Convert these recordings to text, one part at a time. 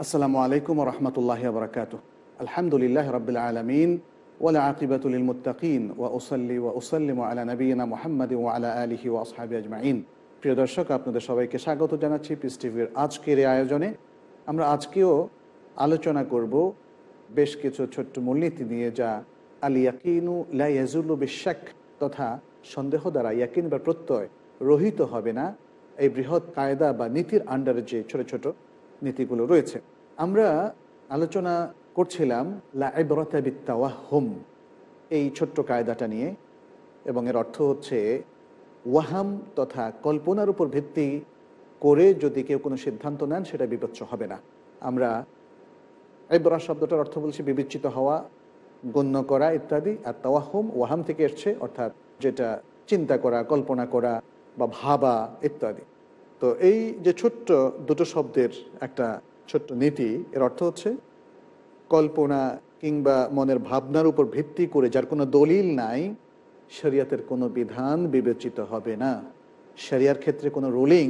আসসালামু আলাইকুম রহমতুল্লাহ বরকাত। আলহামদুলিল্লাহ রবিল আলমিন ওয়ালা আকিবাতুল মুত্তাকিন ওয়া উসাল্লি ওয়া উসাল্লিম আলা নবীনা মুহাম্মদ ওয়া আলা আলিহি ওয়া আসহাবি আজমাইন। প্রিয় দর্শক, আপনাদের সবাইকে স্বাগত জানাচ্ছি পিস টিভির আজকের এই আয়োজনে। আমরা আজকেও আলোচনা করব বেশ কিছু ছোট্ট মূলনীতি নিয়ে, যা আল ইয়াকিনু লা ইয়াজুলু বিশ-শাক, তথা সন্দেহ দ্বারা ইয়াকিন বা প্রত্যয় রহিত হবে না, এই বৃহৎ কায়দা বা নীতির আন্ডারে যে ছোট ছোট নীতিগুলো রয়েছে। আমরা আলোচনা করছিলাম লা ইবরাতা বিত-তাওয়াহুম, এই ছোট্ট কায়দাটা নিয়ে, এবং এর অর্থ হচ্ছে ওয়াহাম তথা কল্পনার উপর ভিত্তি করে যদি কেউ কোনো সিদ্ধান্ত নেন সেটা বিবেচ্য হবে না। আমরা ইবরা শব্দটার অর্থ বলছি বিবেচিত হওয়া, গণ্য করা ইত্যাদি। আর তাওয়াহুম ওয়াহাম থেকে এসছে, অর্থাৎ যেটা চিন্তা করা, কল্পনা করা বা ভাবা ইত্যাদি। তো এই যে ছোট্ট দুটো শব্দের একটা ছোট্ট নীতি, এর অর্থ হচ্ছে কল্পনা কিংবা মনের ভাবনার উপর ভিত্তি করে যার কোনো দলিল নাই, শরিয়াতের কোনো বিধান বিবেচিত হবে না। শরিয়ার ক্ষেত্রে কোনো রুলিং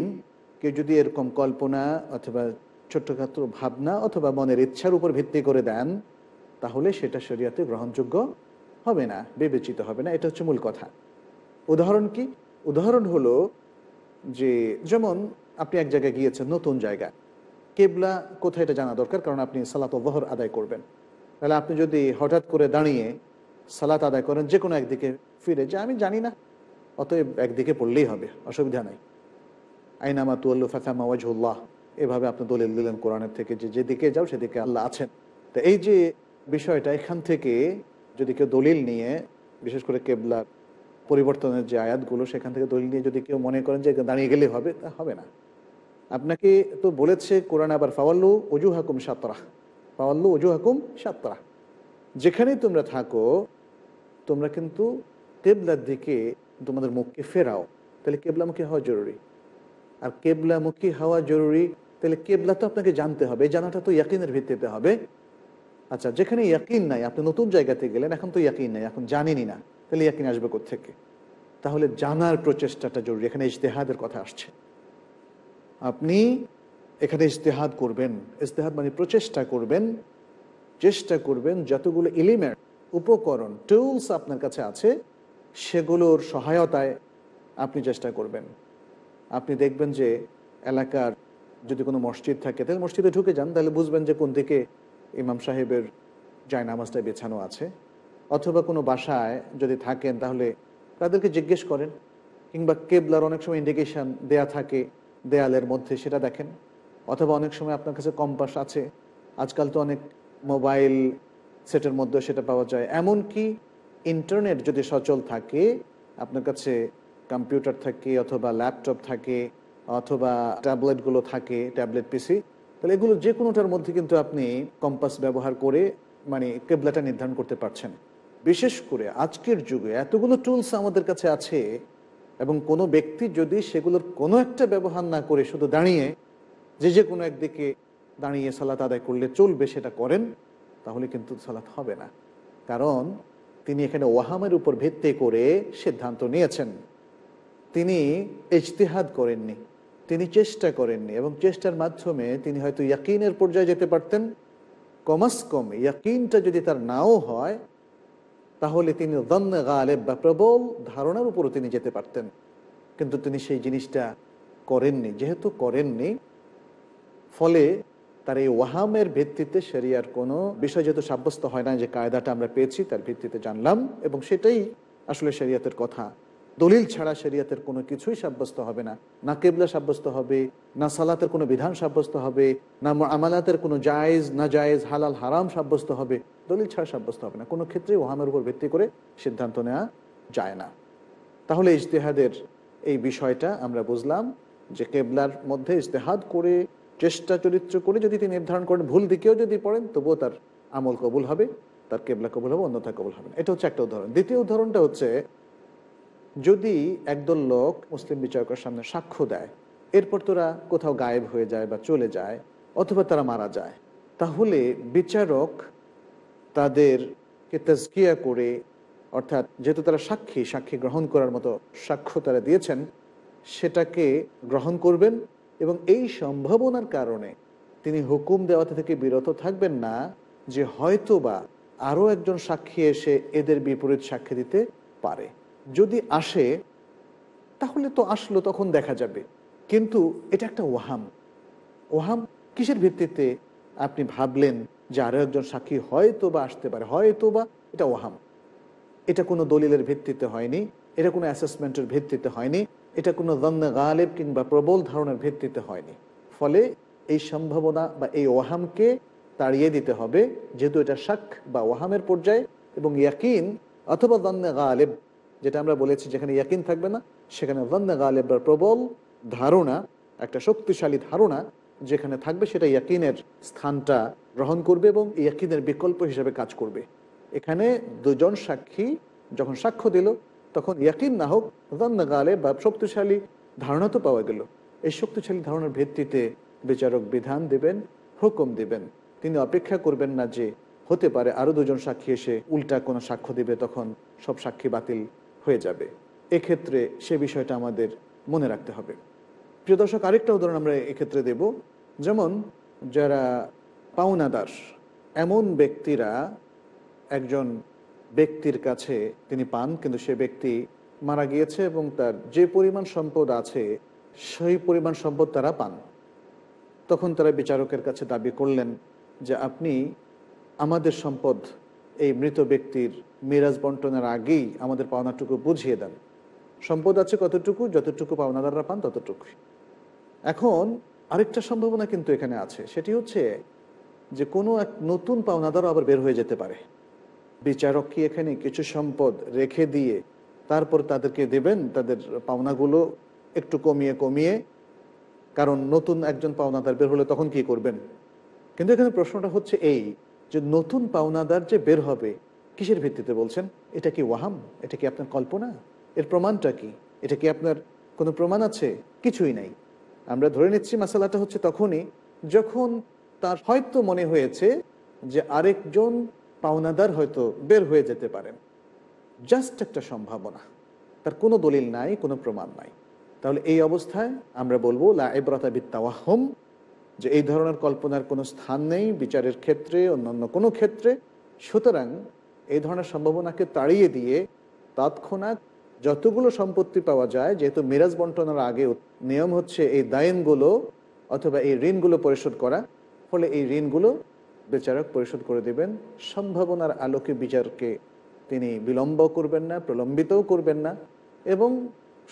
কেউ যদি এরকম কল্পনা অথবা ছোট্টখাটো ভাবনা অথবা মনের ইচ্ছার উপর ভিত্তি করে দেন, তাহলে সেটা শরিয়াতে গ্রহণযোগ্য হবে না, বিবেচিত হবে না। এটা হচ্ছে মূল কথা। উদাহরণ কি? উদাহরণ হলো যে, যেমন আপনি এক জায়গায় গিয়েছেন, নতুন জায়গা, কেবলা কোথায় এটা জানা দরকার, কারণ আপনি সালাত ওয়াহর আদায় করবেন। তাহলে আপনি যদি হঠাৎ করে দাঁড়িয়ে সালাত আদায় করেন যে কোনো একদিকে ফিরে, যে আমি জানি না, অতএব একদিকে পড়লেই হবে, অসুবিধা নাই, আইনামা তুয়াল্লু ফাসাম্মা ওয়াজহুল্লাহ, এভাবে আপনি দলিল দিলেন কোরআনের থেকে যে যেদিকে যাও সেদিকে আল্লাহ আছেন। তো এই যে বিষয়টা, এখান থেকে যদি কেউ দলিল নিয়ে, বিশেষ করে কেবলা পরিবর্তনের যে আয়াতগুলো, সেখান থেকে দলিল নিয়ে যদি কেউ মনে করেন যে দাঁড়িয়ে গেলেই হবে, তা হবে না। আপনাকে তো বলেছে কোরআন আবার ফাওয়াল্লু ওজুহাকুম শাতরা, ফাওয়াল্লু ওজুহাকুম শাতরা, যেখানেই তোমরা থাকো তোমরা কিন্তু কেবলার দিকে তোমাদের মুখকে ফেরাও। তাহলে কেবলামুখী হওয়া জরুরি। আর কেবলামুখী হওয়া জরুরি, তাহলে কেবলা তো আপনাকে জানতে হবে, এই জানাটা তো ইয়াকিনের ভিত্তিতে হবে। আচ্ছা, যেখানে ইয়াকিন নাই, আপনি নতুন জায়গাতে গেলেন, এখন তো ইয়াকিন নাই, এখন জানেনই না, তাহলে ইয়াকিন আসবে কোত্থেকে? তাহলে জানার প্রচেষ্টাটা জরুরি। এখানে ইজতেহাদের কথা আসছে। আপনি এখানে ইজতেহাদ করবেন। ইজতেহাদ মানে প্রচেষ্টা করবেন, চেষ্টা করবেন যতগুলো এলিমেন্ট, উপকরণ, টুলস আপনার কাছে আছে, সেগুলোর সহায়তায় আপনি চেষ্টা করবেন। আপনি দেখবেন যে এলাকার যদি কোনো মসজিদ থাকে, তাহলে মসজিদে ঢুকে যান, তাহলে বুঝবেন যে কোন দিকে ইমাম সাহেবের জায়নামাজটা বেছানো আছে। অথবা কোনো বাসায় যদি থাকেন, তাহলে তাদেরকে জিজ্ঞেস করেন, কিংবা কেবলার অনেক সময় ইন্ডিকেশান দেয়া থাকে দেয়ালের মধ্যে, সেটা দেখেন। অথবা অনেক সময় আপনার কাছে কম্পাস আছে, আজকাল তো অনেক মোবাইল সেটের মধ্যে সেটা পাওয়া যায়। এমনকি ইন্টারনেট যদি সচল থাকে, আপনার কাছে কম্পিউটার থাকে অথবা ল্যাপটপ থাকে অথবা ট্যাবলেটগুলো থাকে, ট্যাবলেট পিসি, তাহলে এগুলো যে কোনোটার মধ্যে কিন্তু আপনি কম্পাস ব্যবহার করে মানে কেবলাটা নির্ধারণ করতে পারছেন। বিশেষ করে আজকের যুগে এতগুলো টুলস আমাদের কাছে আছে, এবং কোনো ব্যক্তি যদি সেগুলোর কোনো একটা ব্যবহার না করে শুধু দাঁড়িয়ে যে কোনো একদিকে দাঁড়িয়ে সালাত আদায় করলে চলবে সেটা করেন, তাহলে কিন্তু সালাত হবে না। কারণ তিনি এখানে ওয়াহামের উপর ভিত্তি করে সিদ্ধান্ত নিয়েছেন। তিনি ইজতিহাদ করেননি, তিনি চেষ্টা করেননি, এবং চেষ্টার মাধ্যমে তিনি হয়তো ইয়াকিনের পর্যায়ে যেতে পারতেন। কমাস কম ইয়াকিনটা যদি তার নাও হয়, তাহলে তিনি যন্ন গালেব বা প্রবল ধারণার উপরও তিনি যেতে পারতেন। কিন্তু তিনি সেই জিনিসটা করেননি। যেহেতু করেননি, ফলে তার এই ওয়াহামের ভিত্তিতে শরিয়ার কোনো বিষয় যেহেতু সাব্যস্ত হয় না, যে কায়দাটা আমরা পেয়েছি তার ভিত্তিতে জানলাম, এবং সেটাই আসলে শরিয়াতের কথা। দলিল ছাড়া শরিয়াতের কোনো কিছুই সাব্যস্ত হবে না। না কেবলা সাব্যস্ত হবে, না সালাতের কোনো বিধান সাব্যস্ত হবে, না আমালাতের কোনো জায়েজ না জায়েজ, হালাল হারাম সাব্যস্ত হবে, দলিল ছাড়া সাব্যস্ত হবে না। কোনো ক্ষেত্রে ওয়াহামের উপর ভিত্তি করে সিদ্ধান্ত নেওয়া যায় না। তাহলে ইজতেহাদের এই বিষয়টা আমরা বুঝলাম, যে কেবলার মধ্যে ইজতেহাদ করে চেষ্টা চরিত্র করে যদি তিনি নির্ধারণ করেন, ভুল দিকেও যদি পড়েন, তবুও তার আমল কবুল হবে, তার কেবলা কবুল হবে, অন্যথা কবুল হবে না। এটা হচ্ছে একটা উদাহরণ। দ্বিতীয় উদাহরণটা হচ্ছে, যদি একদল লোক মুসলিম বিচারকের সামনে সাক্ষ্য দেয়, এরপর তোরা কোথাও গায়েব হয়ে যায় বা চলে যায়, অথবা তারা মারা যায়, তাহলে বিচারক তাদেরকে তাজকিয়া করে, অর্থাৎ যেহেতু তারা সাক্ষী গ্রহণ করার মতো সাক্ষ্য তারা দিয়েছেন, সেটাকে গ্রহণ করবেন, এবং এই সম্ভাবনার কারণে তিনি হুকুম দেওয়া থেকে বিরত থাকবেন না যে হয়তোবা আরও একজন সাক্ষী এসে এদের বিপরীত সাক্ষী দিতে পারে। যদি আসে তাহলে তো আসলো, তখন দেখা যাবে। কিন্তু এটা একটা ওয়াহাম। ওহাম কিসের ভিত্তিতে আপনি ভাবলেন যে আরও একজন সাক্ষী হয়তো বা আসতে পারে, হয়তো বা? এটা ওহাম। এটা কোনো দলিলের ভিত্তিতে হয়নি, এটা কোনো অ্যাসেসমেন্টের ভিত্তিতে হয়নি, এটা কোনো যন্নে গালেব কিংবা প্রবল ধারণার ভিত্তিতে হয়নি। ফলে এই সম্ভাবনা বা এই ওহামকে তাড়িয়ে দিতে হবে, যেহেতু এটা শাক বা ওহামের পর্যায়ে, এবং ইয়াকিন অথবা যন্নে গালেব, যেটা আমরা বলেছি যেখানে ইয়াকিন থাকবে না সেখানে যন্নে গালেব বা প্রবল ধারণা, একটা শক্তিশালী ধারণা যেখানে থাকবে, সেটা ইয়াকিনের স্থানটা গ্রহণ করবে এবং ইয়াকিনের বিকল্প হিসেবে কাজ করবে। এখানে দুজন সাক্ষী যখন সাক্ষ্য দিল, তখন ইয়াকিন না হোক যন্নে গালেব বা শক্তিশালী ধারণা তো পাওয়া গেল। এই শক্তিশালী ধারণার ভিত্তিতে বিচারক বিধান দেবেন, হুকুম দেবেন। তিনি অপেক্ষা করবেন না যে হতে পারে আরও দুজন সাক্ষী এসে উল্টা কোনো সাক্ষ্য দিবে, তখন সব সাক্ষী বাতিল হয়ে যাবে। এক্ষেত্রে সে বিষয়টা আমাদের মনে রাখতে হবে। প্রিয় দর্শক, আরেকটা উদাহরণ আমরা এক্ষেত্রে দেব। যেমন যারা পাওনাদার, এমন ব্যক্তিরা একজন ব্যক্তির কাছে তিনি পান, কিন্তু সে ব্যক্তি মারা গিয়েছে এবং তার যে পরিমাণ সম্পদ আছে সেই পরিমাণ সম্পদ তারা পান। তখন তারা বিচারকের কাছে দাবি করলেন যে আপনি আমাদের সম্পদ এই মৃত ব্যক্তির মিরাজ বন্টনের আগেই আমাদের পাওনাটুকু বুঝিয়ে দেন। সম্পদ আছে কতটুকু, যতটুকু পাওনাদাররা পান ততটুকুই। এখন আরেকটা সম্ভাবনা কিন্তু এখানে আছে, সেটি হচ্ছে যে কোনো এক নতুন পাওনাদারও আবার বের হয়ে যেতে পারে। বিচারক কি এখানে কিছু সম্পদ রেখে দিয়ে তারপর তাদেরকে দেবেন তাদের পাওনাগুলো একটু কমিয়ে কমিয়ে? কারণ নতুন একজন পাওনাদার বের হলে তখন কি করবেন? কিন্তু এখানে প্রশ্নটা হচ্ছে এই যে নতুন পাওনাদার যে বের হবে কিসের ভিত্তিতে বলছেন? এটা কি ওয়াহাম? এটা কি আপনার কল্পনা? এর প্রমাণটা কি? এটা কি আপনার কোনো প্রমাণ আছে? কিছুই নাই। আমরা ধরে নিচ্ছি মাসালাটা হচ্ছে তখনই যখন তার হয়তো মনে হয়েছে যে আরেকজন পাওনাদার হয়তো বের হয়ে যেতে পারেন। জাস্ট একটা সম্ভাবনা, তার কোনো দলিল নাই, কোনো প্রমাণ নাই। তাহলে এই অবস্থায় আমরা বলবো লা ইবরাতা বিত্তাওয়াহুম, যে এই ধরনের কল্পনার কোনো স্থান নেই বিচারের ক্ষেত্রে, অন্যান্য কোনো ক্ষেত্রে। সুতরাং এই ধরনের সম্ভাবনাকে তাড়িয়ে দিয়ে তৎক্ষণাৎ যতগুলো সম্পত্তি পাওয়া যায়, যেহেতু মিরাজ বন্টনের আগে নিয়ম হচ্ছে এই দায়েনগুলো অথবা এই ঋণগুলো পরিশোধ করা, ফলে এই ঋণগুলো বিচারক পরিশোধ করে দেবেন। সম্ভাবনার আলোকে বিচারকে তিনি বিলম্ব করবেন না, প্রলম্বিতও করবেন না, এবং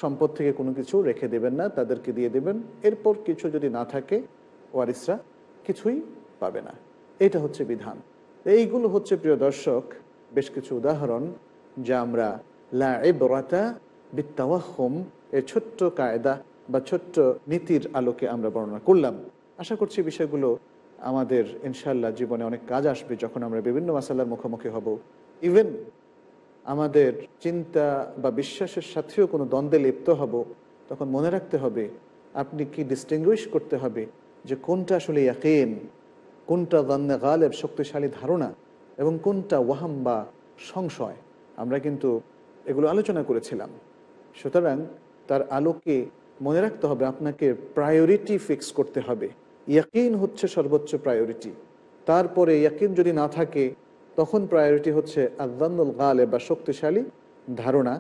সম্পদ থেকে কোনো কিছু রেখে দেবেন না, তাদেরকে দিয়ে দেবেন। এরপর কিছু যদি না থাকে ওয়ারিসরা কিছুই পাবে না। এটা হচ্ছে বিধান। এইগুলো হচ্ছে প্রিয় দর্শক বেশ কিছু উদাহরণ যা আমরা লা ইবরাতা বিত্তাওয়াহুম এই ছোট্ট কায়দা বা ছোট্ট নীতির আলোকে আমরা বর্ণনা করলাম। আশা করছি বিষয়গুলো আমাদের ইনশাআল্লাহ জীবনে অনেক কাজ আসবে যখন আমরা বিভিন্ন মাসালার মুখোমুখি হব। ইভেন আমাদের চিন্তা বা বিশ্বাসের সাথেও কোনো দ্বন্দ্বে লিপ্ত হব, তখন মনে রাখতে হবে আপনি কি ডিস্টিংগুইশ করতে হবে যে কোনটা আসলে ইয়াকিন, কোনটা যন্নে গালেব শক্তিশালী ধারণা, এবং কোনটা ওয়াহাম বা সংশয়। আমরা কিন্তু এগুলো আলোচনা করেছিলাম। সুতরাং তার আলোকে মনে রাখতে হবে আপনাকে প্রায়োরিটি ফিক্স করতে হবে। ইয়াকিন হচ্ছে সর্বোচ্চ প্রায়োরিটি। তারপরে ইয়াকিন যদি না থাকে তখন প্রায়োরিটি হচ্ছে আযযান্নুল গালেব বা শক্তিশালী ধারণা।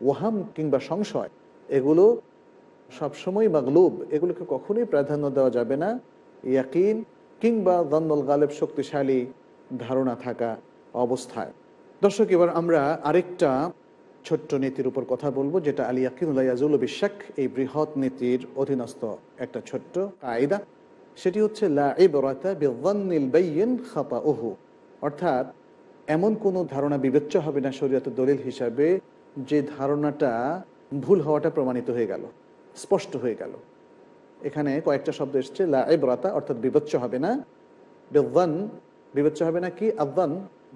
ওয়াহাম কিংবা সংশয় এগুলো সবসময় মাগলুব, এগুলোকে কখনোই প্রাধান্য দেওয়া যাবে না ইয়াকিন কিংবা যন্নুল গালেব শক্তিশালী ধারণা থাকা অবস্থায়। দর্শক, এবার আমরা আরেকটা ছোট্ট নীতির উপর কথা বলবো, যেটা আল ইয়াকিনু লা ইয়াজুলু বিশ-শাক, এই বৃহৎ নীতির অধীনস্থ একটা ছোট্ট কায়দা। সেটি হচ্ছে লা ইবরাতা বিযন্নিল বাইয়িন খাতাউহু, অর্থাৎ এমন কোনো ধারণা বিবেচ্য হবে না শরীয়তের দলিল হিসাবে যে ধারণাটা ভুল হওয়াটা প্রমাণিত হয়ে গেল, স্পষ্ট হয়ে গেল। এখানে কয়েকটা শব্দ এসছে, লা ইবরাতা অর্থাৎ বিবেচ্য হবে না, বিযন বিবেচ্য হবে না কি, আযন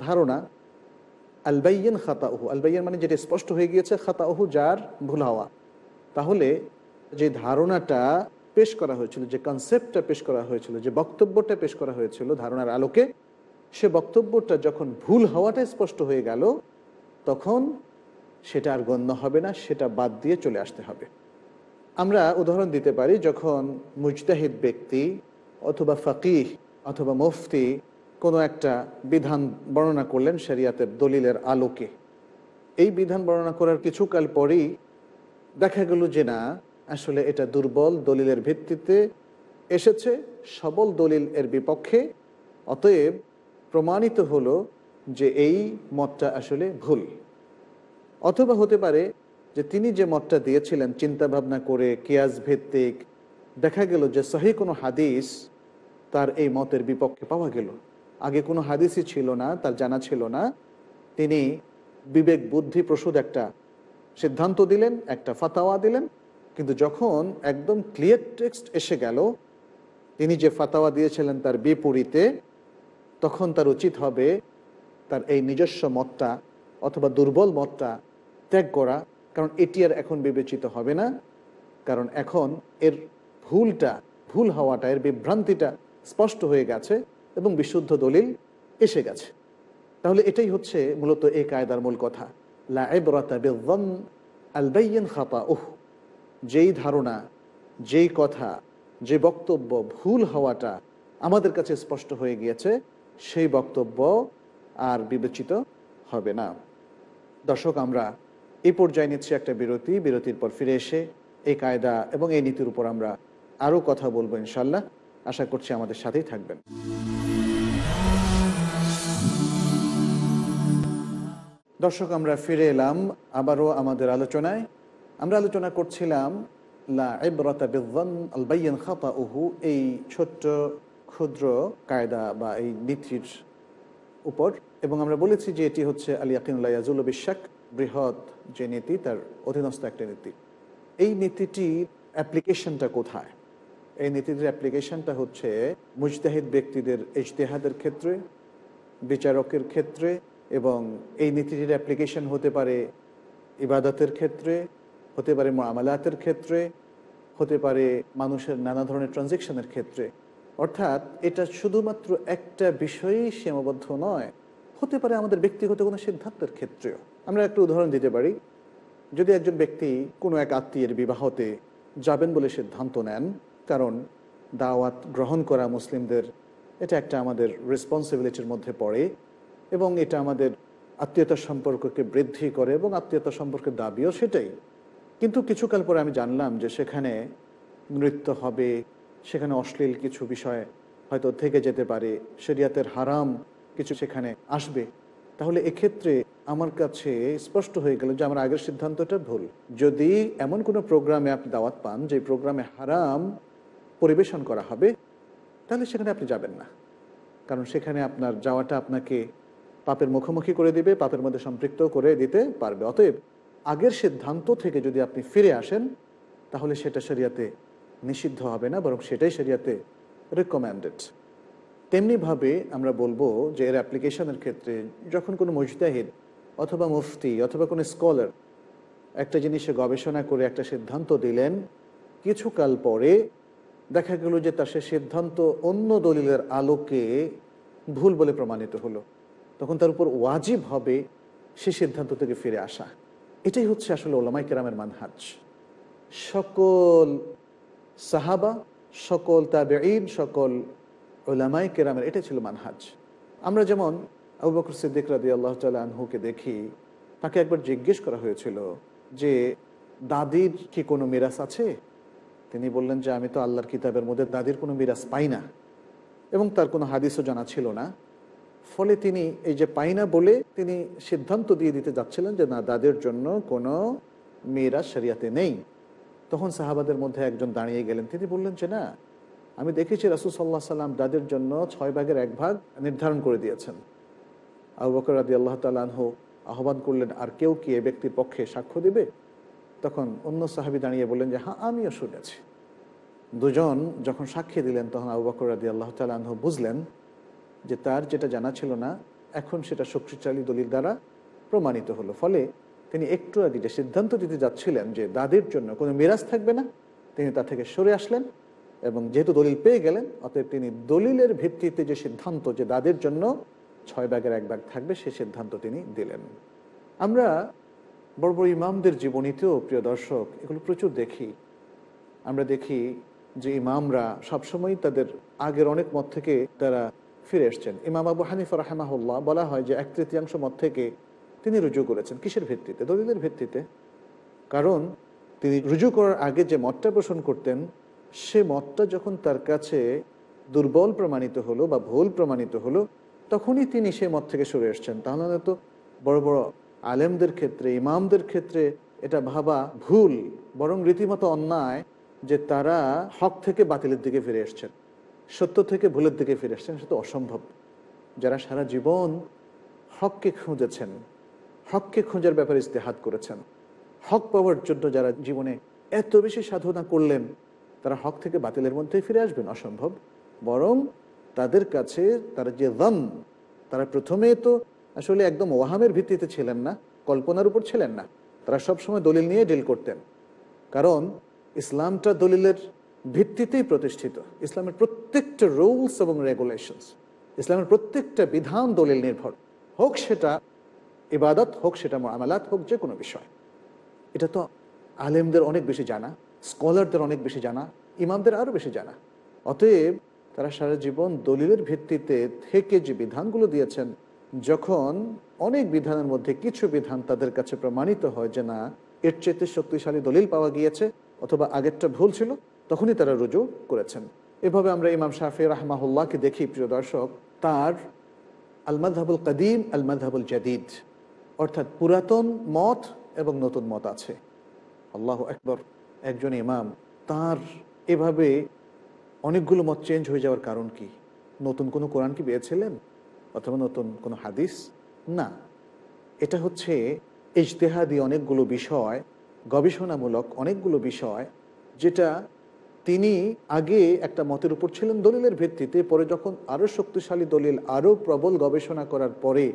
ধারণা, আল বাইয়িন খাতাউহু, আল বাইয়িন মানে যেটা স্পষ্ট হয়ে গিয়েছে, খাতাউহু যার ভুল হওয়া। তাহলে যে ধারণাটা পেশ করা হয়েছিল, যে কনসেপ্টটা পেশ করা হয়েছিল, যে বক্তব্যটা পেশ করা হয়েছিল ধারণার আলোকে, সে বক্তব্যটা যখন ভুল হওয়াটা স্পষ্ট হয়ে গেল তখন সেটা আর গণ্য হবে না, সেটা বাদ দিয়ে চলে আসতে হবে। আমরা উদাহরণ দিতে পারি, যখন মুজতাহিদ ব্যক্তি অথবা ফাকিহ অথবা মুফতি কোনো একটা বিধান বর্ণনা করলেন শরিয়াতের দলিলের আলোকে। এই বিধান বর্ণনা করার কিছুকাল পরেই দেখা গেল যে না, আসলে এটা দুর্বল দলিলের ভিত্তিতে এসেছে, সবল দলিল এর বিপক্ষে, অতএব প্রমাণিত হলো যে এই মতটা আসলে ভুল। অথবা হতে পারে যে তিনি যে মতটা দিয়েছিলেন চিন্তা ভাবনা করে কিয়াস ভিত্তিক, দেখা গেল যে সহি কোনো হাদিস তার এই মতের বিপক্ষে পাওয়া গেল। আগে কোনো হাদিসই ছিল না, তার জানা ছিল না, তিনি বিবেক বুদ্ধি প্রসূত একটা সিদ্ধান্ত দিলেন, একটা ফাতাওয়া দিলেন। কিন্তু যখন একদম ক্লিয়ার টেক্সট এসে গেল, তিনি যে ফাতাওয়া দিয়েছিলেন তার বিপরীতে, তখন তার উচিত হবে তার এই নিজস্ব মতটা অথবা দুর্বল মতটা ত্যাগ করা, কারণ এটি আর এখন বিবেচিত হবে না। কারণ এখন এর ভুল হওয়াটা, এর বিভ্রান্তিটা স্পষ্ট হয়ে গেছে এবং বিশুদ্ধ দলিল এসে গেছে। তাহলে এটাই হচ্ছে মূলত এই কায়দার মূল কথা, লা ইবরাতা বিয-যন্ন আল বাইয়িন খাতাউহু। যেই ধারণা, যেই কথা, যে বক্তব্য ভুল হওয়াটা আমাদের কাছে স্পষ্ট হয়ে গিয়েছে, সেই বক্তব্য আর বিবেচিত হবে না। দর্শক, আমরা এই পর্যায়ে নিচ্ছি একটা বিরতি। বিরতির পর ফিরে এসে এই কায়দা এবং এই নীতির উপর আমরা আরও কথা বলবো ইনশাল্লাহ। আশা করছি আমাদের সাথেই থাকবেন। দর্শক, আমরা ফিরে এলাম আবারও আমাদের আলোচনায়। আমরা আলোচনা করছিলাম লা ইবরাতা বিয-যন্ন আল বাইয়িন খাতাউহু, এই ছোট্ট ক্ষুদ্র কায়দা বা এই নীতির উপর। এবং আমরা বলেছি যে এটি হচ্ছে আল ইয়াকিনু লা ইয়াজুলু বিশ-শাক, বৃহৎ যে নীতি তার অধীনস্থ একটা নীতি। এই নীতিটির অ্যাপ্লিকেশনটা কোথায়? এই নীতিটির অ্যাপ্লিকেশনটা হচ্ছে মুজতাহিদ ব্যক্তিদের ইজতিহাদের ক্ষেত্রে, বিচারকের ক্ষেত্রে, এবং এই নীতিটির অ্যাপ্লিকেশন হতে পারে ইবাদতের ক্ষেত্রে, হতে পারে মুআমালাতের ক্ষেত্রে, হতে পারে মানুষের নানা ধরনের ট্রানজ্যাকশনের ক্ষেত্রে। অর্থাৎ এটা শুধুমাত্র একটা বিষয়েই সীমাবদ্ধ নয়, হতে পারে আমাদের ব্যক্তিগত কোনো সিদ্ধান্তের ক্ষেত্রেও। আমরা একটা উদাহরণ দিতে পারি। যদি একজন ব্যক্তি কোনো এক আত্মীয়ের বিবাহতে যাবেন বলে সিদ্ধান্ত নেন, কারণ দাওয়াত গ্রহণ করা মুসলিমদের এটা একটা আমাদের রেসপন্সিবিলিটির মধ্যে পড়ে, এবং এটা আমাদের আত্মীয়তার সম্পর্ককে বৃদ্ধি করে এবং আত্মীয়তা সম্পর্কের দাবিও সেটাই। কিন্তু কিছুকাল পরে আমি জানলাম যে সেখানে নৃত্য হবে, সেখানে অশ্লীল কিছু বিষয় হয়তো থেকে যেতে পারে, শরিয়াতের হারাম কিছু সেখানে আসবে। তাহলে এক্ষেত্রে আমার কাছে স্পষ্ট হয়ে গেল যে আমার আগের সিদ্ধান্তটা ভুল। যদি এমন কোনো প্রোগ্রামে আপনি দাওয়াত পান যে প্রোগ্রামে হারাম পরিবেশন করা হবে, তাহলে সেখানে আপনি যাবেন না, কারণ সেখানে আপনার যাওয়াটা আপনাকে পাপের মুখোমুখি করে দিবে, পাপের মধ্যে সম্পৃক্ত করে দিতে পারবে। অতএব আগের সিদ্ধান্ত থেকে যদি আপনি ফিরে আসেন, তাহলে সেটা শরিয়াতে নিষিদ্ধ হবে না, বরং সেটাই শরিয়াতে রেকমেন্ডেড। তেমনিভাবে আমরা বলবো যে এর অ্যাপ্লিকেশনের ক্ষেত্রে যখন কোনো মুজতাহিদ অথবা মুফতি অথবা কোনো স্কলার একটা জিনিসে গবেষণা করে একটা সিদ্ধান্ত দিলেন, কিছুকাল পরে দেখা গেল যে তার সে সিদ্ধান্ত অন্য দলিলের আলোকে ভুল বলে প্রমাণিত হলো, তখন তার উপর ওয়াজিব হবে সে সিদ্ধান্ত থেকে ফিরে আসা। এটাই হচ্ছে আসলে উলামায়ে কেরামের মানহাজ। সকল সাহাবা, সকল তাবেঈন, সকল উলামায়ে কেরামের এটাই ছিল মানহাজ। আমরা যেমন আবু বকর সিদ্দিক রাদিয়াল্লাহু তাআলা আনহুকে দেখি, তাকে একবার জিজ্ঞেস করা হয়েছিল যে দাদির কি কোনো মিরাস আছে? তিনি বললেন যে আমি তো আল্লাহর কিতাবের মধ্যে দাদির কোনো মিরাস পাই না, এবং তার কোনো হাদিসও জানা ছিল না। ফলে তিনি এই যে পাই না বলে তিনি সিদ্ধান্ত দিয়ে দিতে যাচ্ছিলেন যে না, দাদের জন্য কোনো মিরাস শরিয়াতে নেই। তখন সাহাবাদের মধ্যে একজন দাঁড়িয়ে গেলেন, তিনি বললেন যে না, আমি দেখেছি রাসূল সাল্লাল্লাহু আলাইহি ওয়াসাল্লাম দাদের জন্য 6 ভাগের 1 ভাগ নির্ধারণ করে দিয়েছেন। আবু বকর রাদিয়াল্লাহু তাআলা আনহু আহ্বান করলেন, আর কেউ কি এ ব্যক্তির পক্ষে সাক্ষ্য দেবে? তখন অন্য সাহাবী দাঁড়িয়ে বললেন যে হ্যাঁ, আমিও শুনেছি। দুজন যখন সাক্ষী দিলেন, তখন আবু বকর রাদিয়াল্লাহু তাআলা আনহু বুঝলেন যে তার যেটা জানা ছিল না, এখন সেটা শক্তিশালী দলিল দ্বারা প্রমাণিত হলো। ফলে তিনি একটু আগে যে সিদ্ধান্ত দিতে যাচ্ছিলেন যে দাদের জন্য কোনো মিরাস থাকবে না, তিনি তা থেকে সরে আসলেন, এবং যেহেতু দলিল পেয়ে গেলেন, অতএব তিনি দলিলের ভিত্তিতে যে সিদ্ধান্ত যে দাদের জন্য 6 ভাগের 1 ভাগ থাকবে, সে সিদ্ধান্ত তিনি দিলেন। আমরা বড় বড় ইমামদের জীবনীতেও, প্রিয় দর্শক, এগুলো প্রচুর দেখি। আমরা দেখি যে ইমামরা সবসময় তাদের আগের অনেক মত থেকে তারা ফিরে এসছেন। ইমাম আবু হানিফা রাহিমাহুল্লাহ বলা হয় যে 1/3 মত থেকে তিনি রুজু করেছেন। কিসের ভিত্তিতে? দলিলের ভিত্তিতে। কারণ তিনি রুজু করার আগে যে মতটা পোষণ করতেন, সে মতটা যখন তার কাছে দুর্বল প্রমাণিত হলো বা ভুল প্রমাণিত হলো, তখনই তিনি সে মত থেকে সরে এসছেন। তাহলে তো বড় বড় আলেমদের ক্ষেত্রে, ইমামদের ক্ষেত্রে এটা ভাবা ভুল, বরং রীতিমতো অন্যায় যে তারা হক থেকে বাতিলের দিকে ফিরে এসছেন, সত্য থেকে ভুলের দিকে ফিরে এসছেন। সেটা অসম্ভব। যারা সারা জীবন হককে খুঁজেছেন, হককে খোঁজার ব্যাপারে ইস্তেহাদ করেছেন, হক পাওয়ার জন্য যারা জীবনে এত বেশি সাধনা করলেন, তারা হক থেকে বাতিলের মধ্যেই ফিরে আসবেন? অসম্ভব। বরং তাদের কাছে তারা যে যান, তারা প্রথমে তো আসলে একদম ওয়াহামের ভিত্তিতে ছিলেন না, কল্পনার উপর ছিলেন না। তারা সবসময় দলিল নিয়ে ডিল করতেন। কারণ ইসলামটা দলিলের ভিত্তিতেই প্রতিষ্ঠিত। ইসলামের প্রত্যেকটা রুলস এবং রেগুলেশনস, ইসলামের প্রত্যেকটা বিধান দলিল নির্ভর, হোক সেটা ইবাদত, হোক সেটা মুআমালাত, হোক যে কোনো বিষয়। এটা তো আলেমদের অনেক বেশি জানা, স্কলারদের অনেক বেশি জানা, ইমামদের আরও বেশি জানা। অতএব তারা সারা জীবন দলিলের ভিত্তিতে থেকে যে বিধানগুলো দিয়েছেন, যখন অনেক বিধানের মধ্যে কিছু বিধান তাদের কাছে প্রমাণিত হয় যে না, এর চেয়ে শক্তিশালী দলিল পাওয়া গিয়েছে অথবা আগেরটা ভুল ছিল, তখনই তারা রুজু করেছেন। এভাবে আমরা ইমাম শাফি রাহমাহুল্লাহকে দেখি, প্রিয় দর্শক, তার আল মাযহাবুল কাদিম, আল মাযহাবুল জাদিদ, অর্থাৎ পুরাতন মত এবং নতুন মত আছে। আল্লাহু আকবার। একজন ইমাম, তার এভাবে অনেকগুলো মত চেঞ্জ হয়ে যাওয়ার কারণ কি? নতুন কোনো কোরআন কি পেয়েছিলেন অথবা নতুন কোনো হাদিস? না, এটা হচ্ছে ইজতিহাদি অনেকগুলো বিষয়, গবেষণামূলক অনেকগুলো বিষয়, যেটা তিনি আগে একটা মতের উপর ছিলেন দলিলের ভিত্তিতে, পরে যখন আরও শক্তিশালী দলিল, আরও প্রবল গবেষণা করার পরে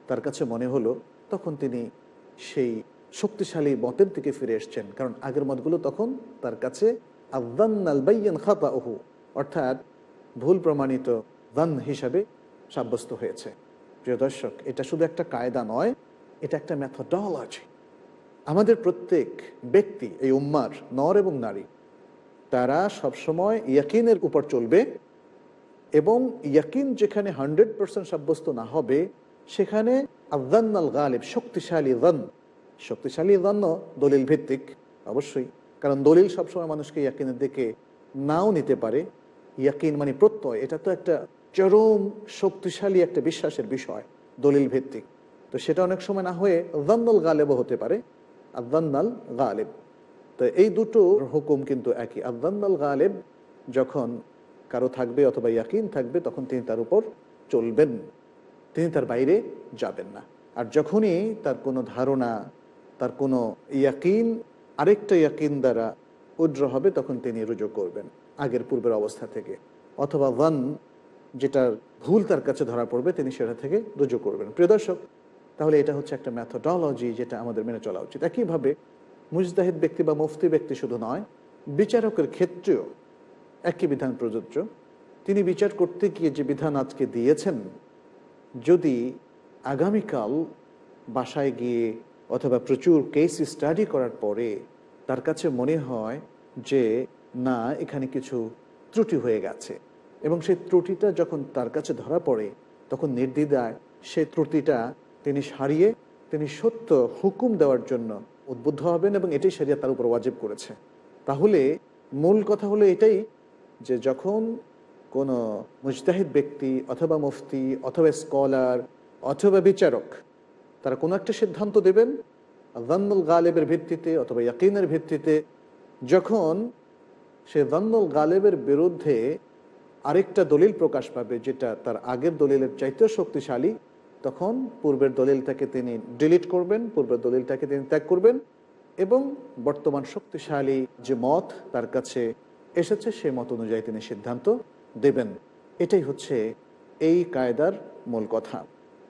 তার কাছে মনে হলো, তখন তিনি সেই শক্তিশালী মতের দিকে ফিরে এসছেন। কারণ আগের মতগুলো তখন তার কাছে আযান্নাল বাইয়িন খাতাউহু, অর্থাৎ ভুল প্রমাণিত যান হিসাবে সাব্যস্ত হয়েছে। প্রিয় দর্শক, এটা শুধু একটা কায়দা নয়, এটা একটা মেথডোলজি। আমাদের প্রত্যেক ব্যক্তি, এই উম্মার নর এবং নারী, তারা সবসময় ইয়াকিনের উপর চলবে, এবং ইয়াকিন যেখানে 100% সাব্যস্ত না হবে, সেখানে আযান্নাল গালিব, শক্তিশালী যান, শক্তিশালী যান দলিল ভিত্তিক অবশ্যই, কারণ দলিল সবসময় মানুষকে ইয়াকিনের দিকে নাও নিতে পারে। ইয়াকিন মানে প্রত্যয়, এটা তো একটা চরম শক্তিশালী একটা বিশ্বাসের বিষয়, দলিল ভিত্তিক। তো সেটা অনেক সময় না হয়ে যান্নুল গালেবও হতে পারে, আযান্নাল গালিব। তো এই দুটো হুকুম কিন্তু একই। আযান্নাল গালিব যখন কারো থাকবে অথবা ইয়াকিন থাকবে, তখন তিনি তার উপর চলবেন, তিনি তার বাইরে যাবেন না। আর যখনই তার কোনো ধারণা, তার কোনো ইয়াকিন আরেকটা ইয়াকিন দ্বারা উজ্র হবে, তখন তিনি রুজু করবেন আগের পূর্বের অবস্থা থেকে, অথবা যান যেটার ভুল তার কাছে ধরা পড়বে, তিনি সেটা থেকে রুজু করবেন। প্রিয় দর্শক, তাহলে এটা হচ্ছে একটা মেথডোলজি যেটা আমাদের মেনে চলা উচিত। একইভাবে মুজতাহিদ ব্যক্তি বা মুফতি ব্যক্তি শুধু নয়, বিচারকের ক্ষেত্রেও একই বিধান প্রযোজ্য। তিনি বিচার করতে গিয়ে যে বিধান আজকে দিয়েছেন, যদি আগামীকাল বাসায় গিয়ে অথবা প্রচুর কেস স্টাডি করার পরে তার কাছে মনে হয় যে না, এখানে কিছু ত্রুটি হয়ে গেছে, এবং সেই ত্রুটিটা যখন তার কাছে ধরা পড়ে, তখন নির্দ্বিধায় সে ত্রুটিটা তিনি সারিয়ে তিনি সত্য হুকুম দেওয়ার জন্য উদ্বুদ্ধ হবেন, এবং এটাই শরিয়ত তার উপর ওয়াজিব করেছে। তাহলে মূল কথা হলো এটাই, যে যখন কোনো মুজতাহিদ ব্যক্তি অথবা মুফতি অথবা স্কলার অথবা বিচারক তারা কোনো একটা সিদ্ধান্ত দেবেন যান্নুল গালেবের ভিত্তিতে অথবা ইয়াকিনের ভিত্তিতে, যখন সে যান্নুল গালেবের বিরুদ্ধে আরেকটা দলিল প্রকাশ পাবে যেটা তার আগের দলিলের চাইতেও শক্তিশালী, তখন পূর্বের দলিলটাকে তিনি ডিলিট করবেন, পূর্বের দলিলটাকে তিনি ত্যাগ করবেন, এবং বর্তমান শক্তিশালী যে মত তার কাছে এসেছে সেই মত অনুযায়ী তিনি সিদ্ধান্ত দেবেন। এটাই হচ্ছে এই কায়দার মূল কথা।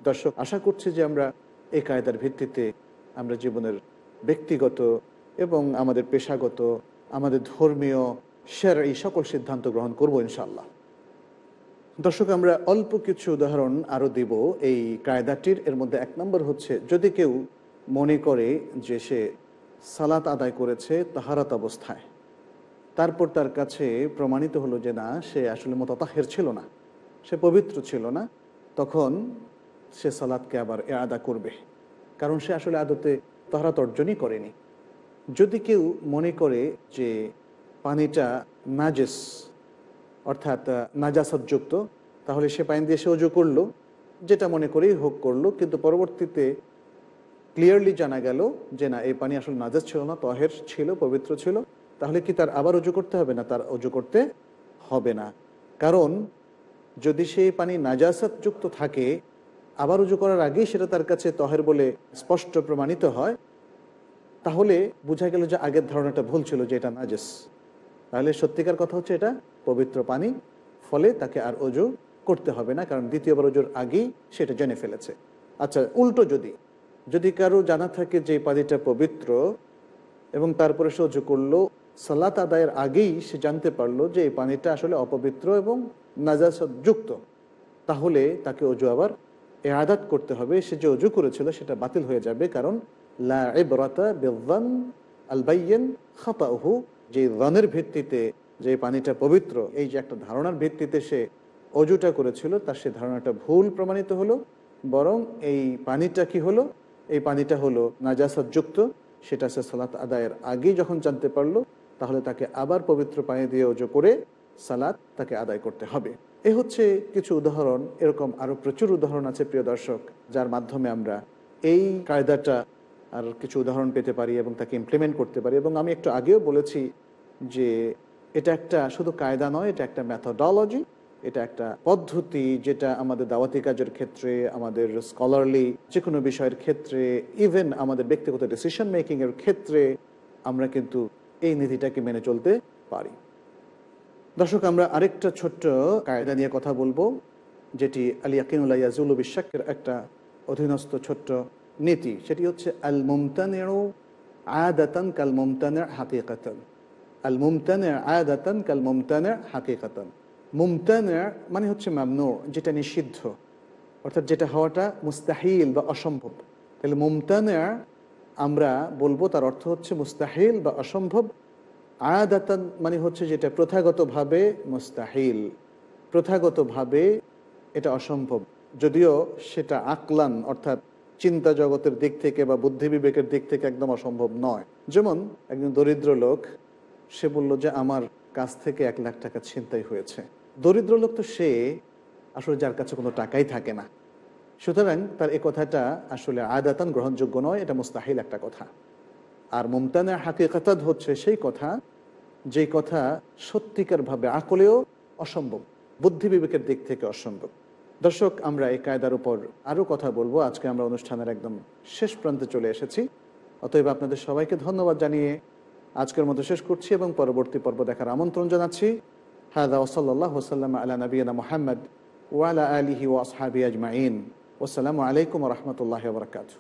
দর্শক, আশা করছি যে আমরা এই কায়দার ভিত্তিতে আমরা জীবনের ব্যক্তিগত এবং আমাদের পেশাগত, আমাদের ধর্মীয়, শরঈ সকল সিদ্ধান্ত গ্রহণ করব ইনশাআল্লাহ। দর্শক, আমরা অল্প কিছু উদাহরণ আরও দিব এই কায়দাটির। এর মধ্যে এক নম্বর হচ্ছে, যদি কেউ মনে করে যে সে সালাত আদায় করেছে তাহারাত অবস্থায়, তারপর তার কাছে প্রমাণিত হলো যে না, সে আসলে মুতাতাহহির ছিল না, সে পবিত্র ছিল না, তখন সে সালাতকে আবার ইআদা করবে, কারণ সে আসলে আদতে তাহরাত অর্জনই করেনি। যদি কেউ মনে করে যে পানিটা নাজেস, অর্থাৎ নাজাসাতযুক্ত, তাহলে সে পানি দিয়ে সে ওযু করলো, যেটা মনে করেই হোক করলো, কিন্তু পরবর্তীতে ক্লিয়ারলি জানা গেল যে না, এই পানি আসলে নাজাস ছিল না, তাহের ছিল, পবিত্র ছিল, তাহলে কি তার আবার ওযু করতে হবে না? তার ওযু করতে হবে না। কারণ যদি সেই পানি নাজাসাতযুক্ত থাকে, আবার ওযু করার আগেই সেটা তার কাছে তাহের বলে স্পষ্ট প্রমাণিত হয়, তাহলে বোঝা গেল যে আগের ধারণাটা ভুল ছিল যে এটা নাজেস। তাহলে সত্যিকার কথা হচ্ছে এটা পবিত্র পানি, ফলে তাকে আর ওযু করতে হবে না, কারণ দ্বিতীয়বার ওযুর আগেই সেটা জেনে ফেলেছে। আচ্ছা, উল্টো যদি কারো জানা থাকে যে পানিটা পবিত্র এবং তারপরে সে ওযু করলো, সালাত আদায়ের আগেই সে জানতে পারলো যে এই পানিটা আসলে অপবিত্র এবং নাজাসাতযুক্ত, তাহলে তাকে ওযু আবার ইআদাত করতে হবে। সে যে ওযু করেছিল সেটা বাতিল হয়ে যাবে, কারণ লা ইবরাতা বিয-যন আল বাইয়িন খাতাউহু, যে যনের ভিত্তিতে যে পানিটা পবিত্র, এই যে একটা ধারণার ভিত্তিতে সে ওযুটা করেছিল, তার সে ধারণাটা ভুল প্রমাণিত হলো, বরং এই পানিটা কি হলো, এই পানিটা হলো নাজাসাতযুক্ত, সেটা সে সালাত আদায়ের আগেই যখন জানতে পারলো, তাহলে তাকে আবার পবিত্র পানি দিয়ে ওযু করে সালাত তাকে আদায় করতে হবে। এ হচ্ছে কিছু উদাহরণ, এরকম আরও প্রচুর উদাহরণ আছে প্রিয় দর্শক, যার মাধ্যমে আমরা এই কায়দাটা আর কিছু উদাহরণ পেতে পারি এবং তাকে ইমপ্লিমেন্ট করতে পারি। এবং আমি একটু আগেও বলেছি যে এটা একটা শুধু কায়দা নয়, এটা একটা মেথোডোলজি, এটা একটা পদ্ধতি, যেটা আমাদের দাওয়াতি কাজের ক্ষেত্রে, আমাদের স্কলারলি যে কোনো বিষয়ের ক্ষেত্রে, ইভেন আমাদের ব্যক্তিগত ডিসিশন মেকিংয়ের ক্ষেত্রে আমরা কিন্তু এই নীতিটাকে মেনে চলতে পারি। দর্শক, আমরা আরেকটা ছোট্ট কায়দা নিয়ে কথা বলবো, যেটি আল ইয়াকিনু লা ইয়াজুলু বিশ-শাক্কের একটা অধীনস্থ ছোট্ট নীতি। সেটি হচ্ছে আল মুমতানিউ আদাতান কাল মুমতানি' হাকিকাতান। আল মুমতানি' আদাতান কাল মুমতানি' হাকিকাতান। মুমতানি' মানে হচ্ছে মামনু, যেটা নিষিদ্ধ, অর্থাৎ যেটা হওয়াটা মুস্তাহিল বা অসম্ভব। তাহলে মুমতানি' আমরা বলবো তার অর্থ হচ্ছে মুস্তাহিল বা অসম্ভব। আদাতান মানে হচ্ছে যেটা প্রথাগতভাবে মুস্তাহিল, প্রথাগতভাবে এটা অসম্ভব, যদিও সেটা আকলান অর্থাৎ চিন্তা জগতের দিক থেকে বা বুদ্ধি বিবেকের দিক থেকে একদম অসম্ভব নয়। যেমন একজন দরিদ্র লোক, সে বলল যে আমার কাছ থেকে 1 লাখ টাকা ছিনতাই হয়েছে। দরিদ্র লোক তো সে আসলে যার কাছে কোনো টাকাই থাকে না, সুতরাং তার এ কথাটা আসলে আদাতান গ্রহণযোগ্য নয়, এটা মুস্তাহিল একটা কথা। আর মুমতানা হাকিকাতাত হচ্ছে সেই কথা, যেই কথা সত্যিকারভাবে আকলেও অসম্ভব, বুদ্ধি বিবেকের দিক থেকে অসম্ভব। দর্শক, আমরা এই কায়দার উপর আরও কথা বলবো। আজকে আমরা অনুষ্ঠানের একদম শেষ প্রান্তে চলে এসেছি, অতএব আপনাদের সবাইকে ধন্যবাদ জানিয়ে আজকের মতো শেষ করছি এবং পরবর্তী পর্ব দেখার আমন্ত্রণ জানাচ্ছি। হাদা ওয়া সাল্লাল্লাহু ওয়াসাল্লাম আলা নবিয়িনা মুহাম্মদ ওয়া আলা আলিহি ওয়া আসহাবিহি আজমাইন। ওয়াসসালামু আলাইকুম ওয়া রাহমাতুল্লাহি ওয়া বারাকাতুহু।